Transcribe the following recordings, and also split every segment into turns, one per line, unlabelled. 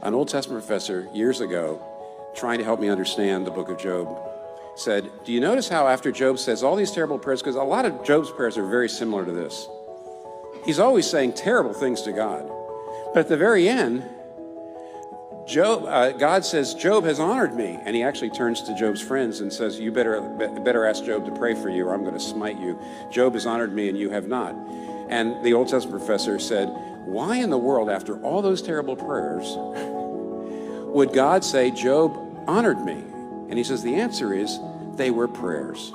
An Old Testament professor years ago, trying to help me understand the book of Job, said, do you notice how after Job says all these terrible prayers, because a lot of Job's prayers are very similar to this. He's always saying terrible things to God. But at the very end, God says, Job has honored me. And he actually turns to Job's friends and says, you better ask Job to pray for you or I'm going to smite you. Job has honored me and you have not. And the Old Testament professor said, why in the world, after all those terrible prayers, would God say, Job honored me? And he says, the answer is, they were prayers.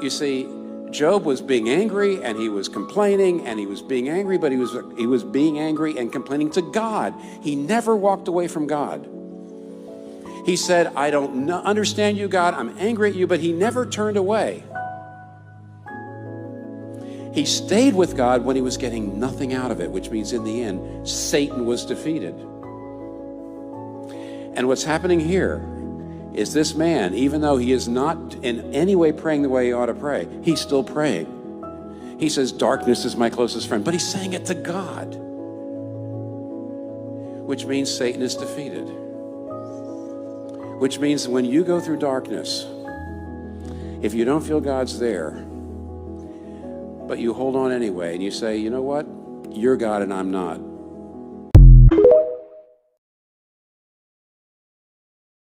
You see, Job was being angry and he was complaining and he was being angry, but he was being angry and complaining to God. He never walked away from God. He said, I don't understand you, God. I'm angry at you, but he never turned away. He stayed with God when he was getting nothing out of it, which means in the end, Satan was defeated. And what's happening here is this man, even though he is not in any way praying the way he ought to pray, he's still praying. He says, darkness is my closest friend, but he's saying it to God, which means Satan is defeated. Which means when you go through darkness, if you don't feel God's there, but you hold on anyway and you say, you know what? You're God and I'm not.